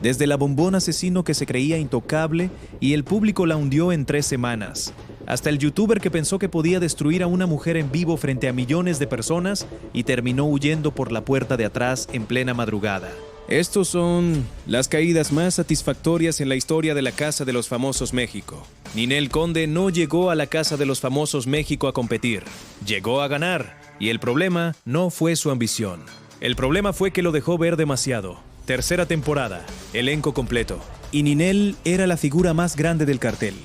Desde la bombón asesino que se creía intocable y el público la hundió en 3 semanas, hasta el youtuber que pensó que podía destruir a una mujer en vivo frente a millones de personas y terminó huyendo por la puerta de atrás en plena madrugada. Estos son las caídas más satisfactorias en la historia de la Casa de los Famosos México. Ninel Conde no llegó a la Casa de los Famosos México a competir, llegó a ganar, y el problema no fue su ambición. El problema fue que lo dejó ver demasiado. Tercera temporada, elenco completo, y Ninel era la figura más grande del cartel,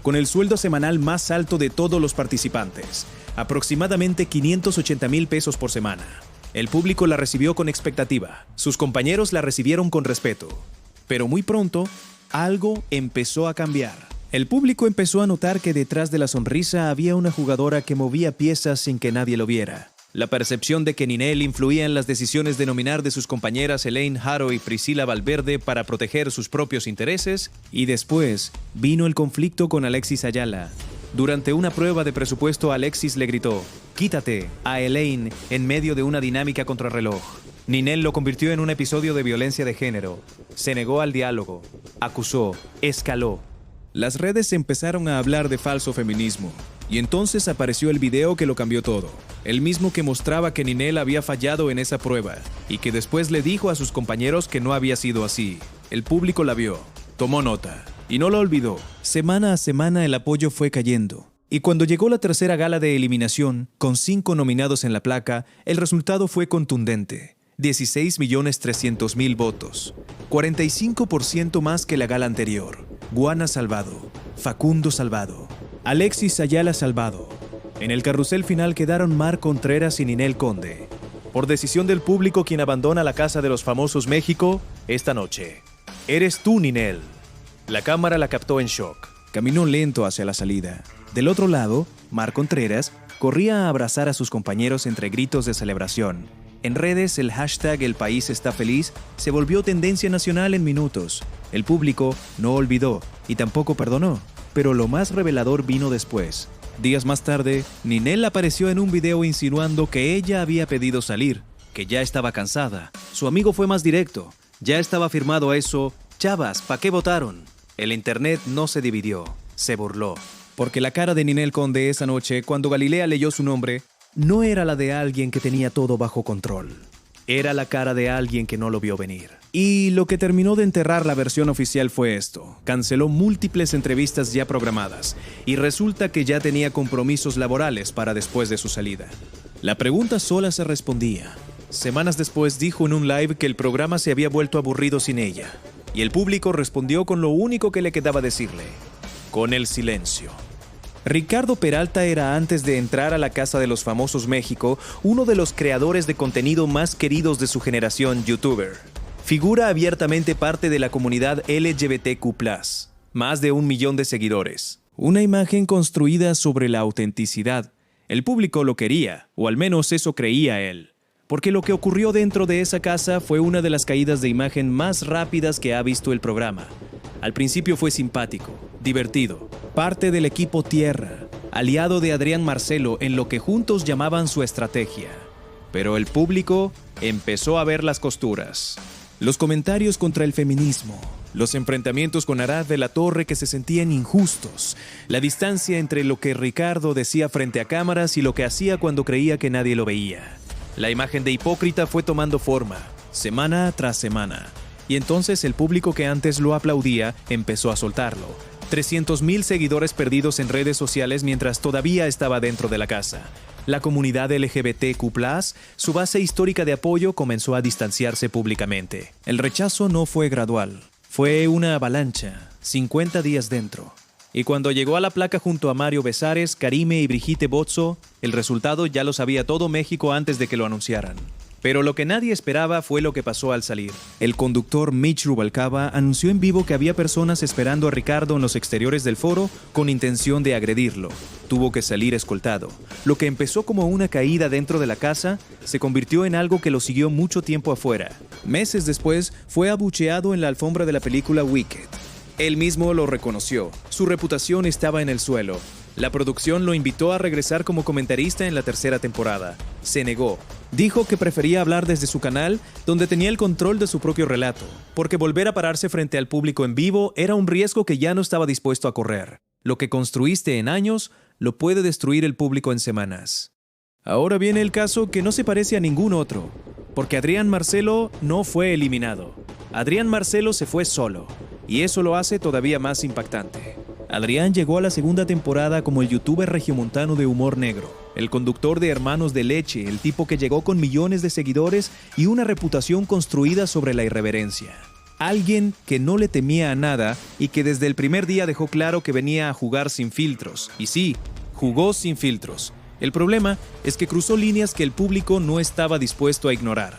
con el sueldo semanal más alto de todos los participantes, aproximadamente 580,000 pesos por semana. El público la recibió con expectativa, sus compañeros la recibieron con respeto. Pero muy pronto, algo empezó a cambiar. El público empezó a notar que detrás de la sonrisa había una jugadora que movía piezas sin que nadie lo viera. La percepción de que Ninel influía en las decisiones de nominar de sus compañeras Elaine Haro y Priscila Valverde para proteger sus propios intereses, y después vino el conflicto con Alexis Ayala. Durante una prueba de presupuesto, Alexis le gritó "quítate" a Elaine en medio de una dinámica contrarreloj. Ninel lo convirtió en un episodio de violencia de género. Se negó al diálogo, acusó, escaló. Las redes empezaron a hablar de falso feminismo, y entonces apareció el video que lo cambió todo. El mismo que mostraba que Ninel había fallado en esa prueba, y que después le dijo a sus compañeros que no había sido así. El público la vio, tomó nota, y no lo olvidó. Semana a semana el apoyo fue cayendo. Y cuando llegó la tercera gala de eliminación, con 5 nominados en la placa, el resultado fue contundente. 16.300.000 votos. 45% más que la gala anterior. Guana salvado. Facundo salvado. Alexis Ayala salvado. En el carrusel final quedaron Mar Contreras y Ninel Conde. Por decisión del público, quien abandona la Casa de los Famosos México esta noche. Eres tú, Ninel. La cámara la captó en shock. Caminó lento hacia la salida. Del otro lado, Mar Contreras corría a abrazar a sus compañeros entre gritos de celebración. En redes, el hashtag El País Está Feliz se volvió tendencia nacional en minutos. El público no olvidó y tampoco perdonó. Pero lo más revelador vino después. Días más tarde, Ninel apareció en un video insinuando que ella había pedido salir, que ya estaba cansada. Su amigo fue más directo. Ya estaba firmado eso. Chavas, ¿pa' qué votaron? El internet no se dividió, se burló. Porque la cara de Ninel Conde esa noche, cuando Galilea leyó su nombre, no era la de alguien que tenía todo bajo control. Era la cara de alguien que no lo vio venir. Y lo que terminó de enterrar la versión oficial fue esto. Canceló múltiples entrevistas ya programadas y resulta que ya tenía compromisos laborales para después de su salida. La pregunta sola se respondía. Semanas después dijo en un live que el programa se había vuelto aburrido sin ella. Y el público respondió con lo único que le quedaba decirle. Con el silencio. Ricardo Peralta era, antes de entrar a la Casa de los Famosos México, uno de los creadores de contenido más queridos de su generación, youtuber. Figura abiertamente parte de la comunidad LGBTQ+, más de 1 millón de seguidores. Una imagen construida sobre la autenticidad. El público lo quería, o al menos eso creía él. Porque lo que ocurrió dentro de esa casa fue una de las caídas de imagen más rápidas que ha visto el programa. Al principio fue simpático, divertido, parte del equipo Tierra, aliado de Adrián Marcelo en lo que juntos llamaban su estrategia. Pero el público empezó a ver las costuras. Los comentarios contra el feminismo, los enfrentamientos con Arad de la Torre que se sentían injustos, la distancia entre lo que Ricardo decía frente a cámaras y lo que hacía cuando creía que nadie lo veía. La imagen de hipócrita fue tomando forma, semana tras semana. Y entonces el público que antes lo aplaudía empezó a soltarlo. 300,000 seguidores perdidos en redes sociales mientras todavía estaba dentro de la casa. La comunidad LGBTQ+, su base histórica de apoyo, comenzó a distanciarse públicamente. El rechazo no fue gradual, fue una avalancha, 50 días dentro. Y cuando llegó a la placa junto a Mario Besares, Karime y Brigitte Bozzo, el resultado ya lo sabía todo México antes de que lo anunciaran. Pero lo que nadie esperaba fue lo que pasó al salir. El conductor Mitch Rubalcaba anunció en vivo que había personas esperando a Ricardo en los exteriores del foro con intención de agredirlo. Tuvo que salir escoltado. Lo que empezó como una caída dentro de la casa se convirtió en algo que lo siguió mucho tiempo afuera. Meses después, fue abucheado en la alfombra de la película Wicked. Él mismo lo reconoció. Su reputación estaba en el suelo. La producción lo invitó a regresar como comentarista en la tercera temporada. Se negó. Dijo que prefería hablar desde su canal, donde tenía el control de su propio relato, porque volver a pararse frente al público en vivo era un riesgo que ya no estaba dispuesto a correr. Lo que construiste en años, lo puede destruir el público en semanas. Ahora viene el caso que no se parece a ningún otro, porque Adrián Marcelo no fue eliminado. Adrián Marcelo se fue solo, y eso lo hace todavía más impactante. Adrián llegó a la segunda temporada como el youtuber regiomontano de humor negro, el conductor de Hermanos de Leche, el tipo que llegó con millones de seguidores y una reputación construida sobre la irreverencia. Alguien que no le temía a nada y que desde el primer día dejó claro que venía a jugar sin filtros. Y sí, jugó sin filtros. El problema es que cruzó líneas que el público no estaba dispuesto a ignorar.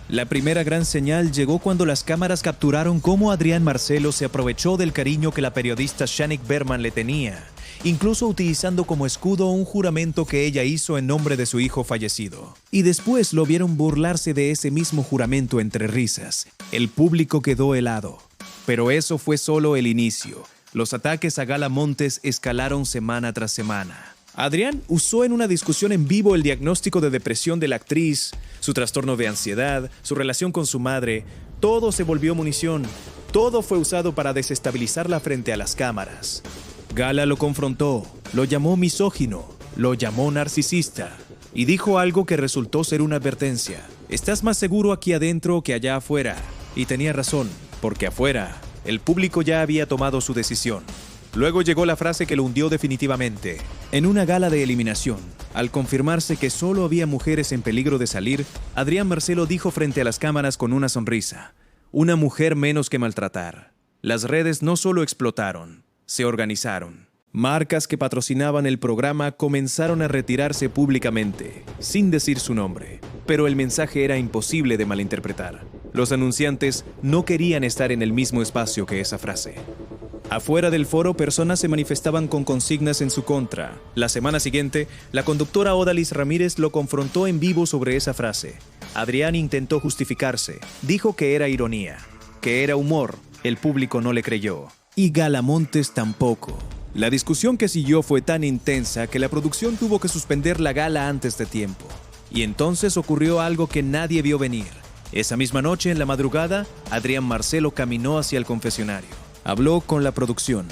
La primera gran señal llegó cuando las cámaras capturaron cómo Adrián Marcelo se aprovechó del cariño que la periodista Shanik Berman le tenía, incluso utilizando como escudo un juramento que ella hizo en nombre de su hijo fallecido. Y después lo vieron burlarse de ese mismo juramento entre risas. El público quedó helado. Pero eso fue solo el inicio. Los ataques a Gala Montes escalaron semana tras semana. Adrián usó en una discusión en vivo el diagnóstico de depresión de la actriz, su trastorno de ansiedad, su relación con su madre. Todo se volvió munición. Todo fue usado para desestabilizarla frente a las cámaras. Gala lo confrontó, lo llamó misógino, lo llamó narcisista y dijo algo que resultó ser una advertencia. Estás más seguro aquí adentro que allá afuera. Y tenía razón, porque afuera el público ya había tomado su decisión. Luego llegó la frase que lo hundió definitivamente. En una gala de eliminación, al confirmarse que solo había mujeres en peligro de salir, Adrián Marcelo dijo frente a las cámaras con una sonrisa: una mujer menos que maltratar. Las redes no solo explotaron, se organizaron. Marcas que patrocinaban el programa comenzaron a retirarse públicamente, sin decir su nombre. Pero el mensaje era imposible de malinterpretar. Los anunciantes no querían estar en el mismo espacio que esa frase. Afuera del foro, personas se manifestaban con consignas en su contra. La semana siguiente, la conductora Odalis Ramírez lo confrontó en vivo sobre esa frase. Adrián intentó justificarse. Dijo que era ironía, que era humor. El público no le creyó. Y Gala Montes tampoco. La discusión que siguió fue tan intensa que la producción tuvo que suspender la gala antes de tiempo. Y entonces ocurrió algo que nadie vio venir. Esa misma noche, en la madrugada, Adrián Marcelo caminó hacia el confesionario. Habló con la producción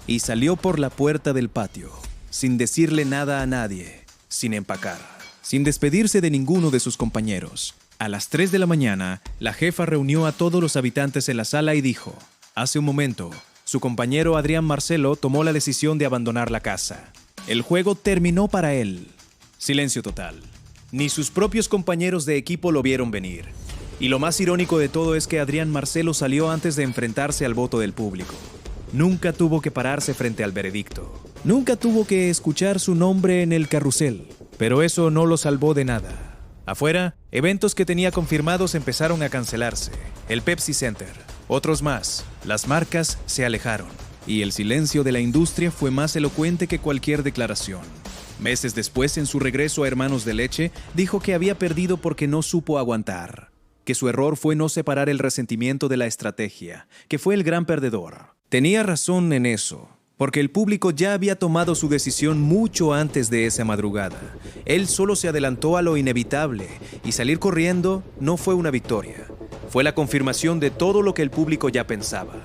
y salió por la puerta del patio, sin decirle nada a nadie, sin empacar, sin despedirse de ninguno de sus compañeros. A las 3 de la mañana, la jefa reunió a todos los habitantes en la sala y dijo: hace un momento, su compañero Adrián Marcelo tomó la decisión de abandonar la casa. El juego terminó para él. Silencio total. Ni sus propios compañeros de equipo lo vieron venir. Y lo más irónico de todo es que Adrián Marcelo salió antes de enfrentarse al voto del público. Nunca tuvo que pararse frente al veredicto. Nunca tuvo que escuchar su nombre en el carrusel. Pero eso no lo salvó de nada. Afuera, eventos que tenía confirmados empezaron a cancelarse. El Pepsi Center, otros más. Las marcas se alejaron. Y el silencio de la industria fue más elocuente que cualquier declaración. Meses después, en su regreso a Hermanos de Leche, dijo que había perdido porque no supo aguantar. Que su error fue no separar el resentimiento de la estrategia, que fue el gran perdedor. Tenía razón en eso, porque el público ya había tomado su decisión mucho antes de esa madrugada. Él solo se adelantó a lo inevitable, y salir corriendo no fue una victoria. Fue la confirmación de todo lo que el público ya pensaba.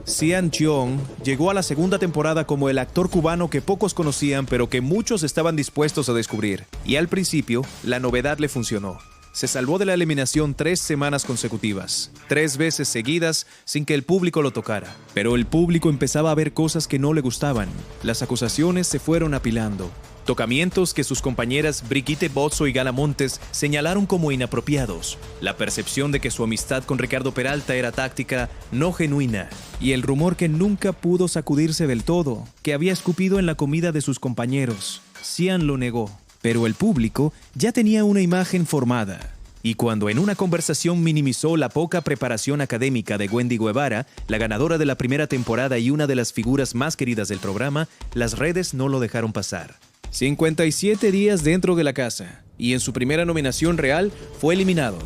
Sean Cheong llegó a la segunda temporada como el actor cubano que pocos conocían, pero que muchos estaban dispuestos a descubrir. Y al principio, la novedad le funcionó. Se salvó de la eliminación 3 semanas consecutivas, 3 veces seguidas sin que el público lo tocara. Pero el público empezaba a ver cosas que no le gustaban. Las acusaciones se fueron apilando. Tocamientos que sus compañeras Brigitte Bozzo y Gala Montes señalaron como inapropiados. La percepción de que su amistad con Ricardo Peralta era táctica, no genuina. Y el rumor que nunca pudo sacudirse del todo, que había escupido en la comida de sus compañeros. Sean lo negó. Pero el público ya tenía una imagen formada. Y cuando en una conversación minimizó la poca preparación académica de Wendy Guevara, la ganadora de la primera temporada y una de las figuras más queridas del programa, las redes no lo dejaron pasar. 57 días dentro de la casa, y en su primera nominación real fue eliminado.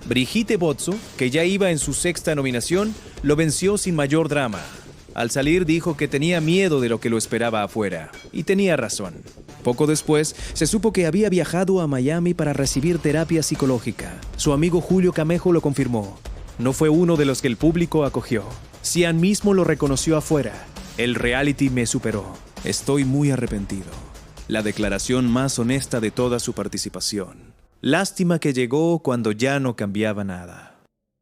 Brigitte Bozzo, que ya iba en su 6ª nominación, lo venció sin mayor drama. Al salir dijo que tenía miedo de lo que lo esperaba afuera, y tenía razón. Poco después, se supo que había viajado a Miami para recibir terapia psicológica. Su amigo Julio Camejo lo confirmó. No fue uno de los que el público acogió. Cian mismo lo reconoció afuera. El reality me superó. Estoy muy arrepentido. La declaración más honesta de toda su participación. Lástima que llegó cuando ya no cambiaba nada.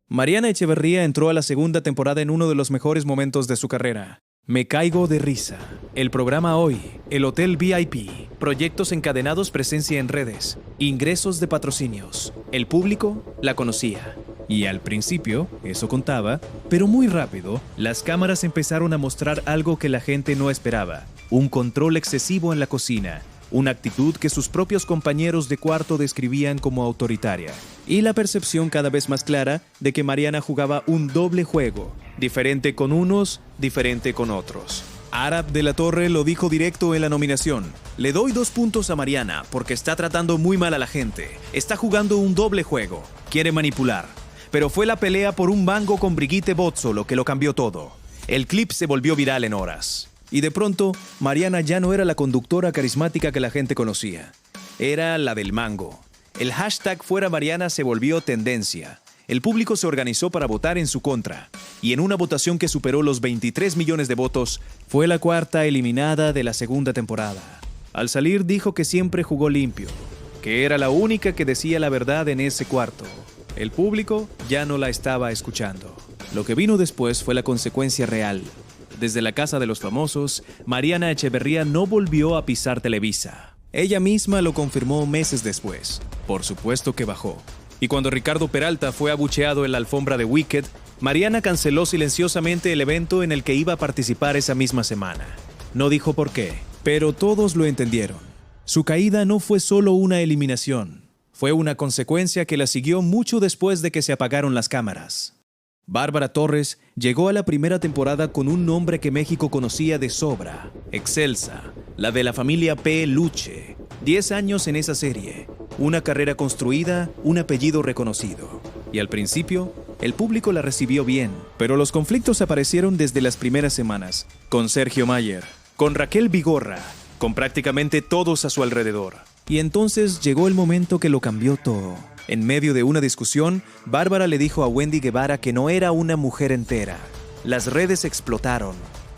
Mariana Echeverría entró a la segunda temporada en uno de los mejores momentos de su carrera. Me caigo de risa. El programa Hoy, el Hotel VIP, proyectos encadenados, presencia en redes, ingresos de patrocinios. El público la conocía. Y al principio, eso contaba, pero muy rápido, las cámaras empezaron a mostrar algo que la gente no esperaba. Un control excesivo en la cocina. Una actitud que sus propios compañeros de cuarto describían como autoritaria. Y la percepción cada vez más clara de que Mariana jugaba un doble juego, diferente con unos, diferente con otros. Arap de la Torre lo dijo directo en la nominación. Le doy 2 puntos a Mariana porque está tratando muy mal a la gente. Está jugando un doble juego. Quiere manipular. Pero fue la pelea por un mango con Brigitte Bozzo lo que lo cambió todo. El clip se volvió viral en horas. Y de pronto, Mariana ya no era la conductora carismática que la gente conocía. Era la del mango. El hashtag Fuera Mariana se volvió tendencia. El público se organizó para votar en su contra. Y en una votación que superó los 23 millones de votos, fue la cuarta eliminada de la segunda temporada. Al salir dijo que siempre jugó limpio, que era la única que decía la verdad en ese cuarto. El público ya no la estaba escuchando. Lo que vino después fue la consecuencia real. Desde la Casa de los Famosos, Mariana Echeverría no volvió a pisar Televisa. Ella misma lo confirmó meses después. Por supuesto que bajó. Y cuando Ricardo Peralta fue abucheado en la alfombra de Wicked, Mariana canceló silenciosamente el evento en el que iba a participar esa misma semana. No dijo por qué, pero todos lo entendieron. Su caída no fue solo una eliminación. Fue una consecuencia que la siguió mucho después de que se apagaron las cámaras. Bárbara Torres llegó a la primera temporada con un nombre que México conocía de sobra, Excelsa, la de la familia P. Luche. 10 años en esa serie, una carrera construida, un apellido reconocido. Y al principio, el público la recibió bien, pero los conflictos aparecieron desde las primeras semanas, con Sergio Mayer, con Raquel Vigorra, con prácticamente todos a su alrededor. Y entonces llegó el momento que lo cambió todo. En medio de una discusión, Bárbara le dijo a Wendy Guevara que no era una mujer entera. Las redes explotaron.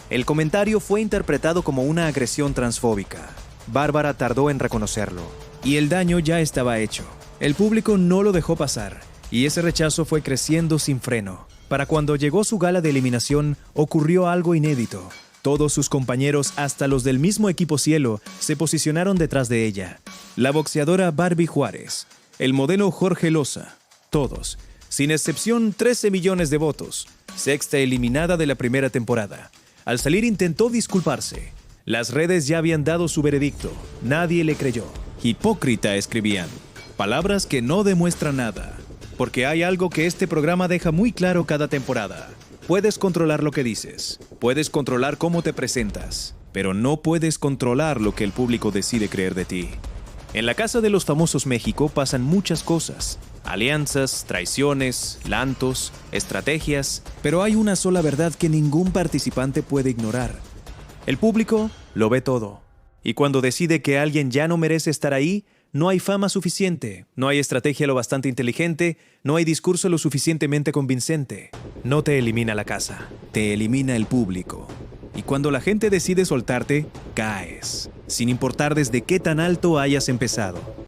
El comentario fue interpretado como una agresión transfóbica. Bárbara tardó en reconocerlo. Y el daño ya estaba hecho. El público no lo dejó pasar. Y ese rechazo fue creciendo sin freno. Para cuando llegó su gala de eliminación, ocurrió algo inédito. Todos sus compañeros, hasta los del mismo equipo Cielo, se posicionaron detrás de ella. La boxeadora Barbie Juárez, el modelo Jorge Loza, todos, sin excepción 13 millones de votos, sexta eliminada de la primera temporada. Al salir intentó disculparse. Las redes ya habían dado su veredicto, nadie le creyó. Hipócrita, escribían, palabras que no demuestran nada, porque hay algo que este programa deja muy claro cada temporada. Puedes controlar lo que dices, puedes controlar cómo te presentas, pero no puedes controlar lo que el público decide creer de ti. En la Casa de los Famosos México pasan muchas cosas, alianzas, traiciones, lantos, estrategias, pero hay una sola verdad que ningún participante puede ignorar. El público lo ve todo, y cuando decide que alguien ya no merece estar ahí, no hay fama suficiente, no hay estrategia lo bastante inteligente, no hay discurso lo suficientemente convincente. No te elimina la casa, te elimina el público. Y cuando la gente decide soltarte, caes, sin importar desde qué tan alto hayas empezado.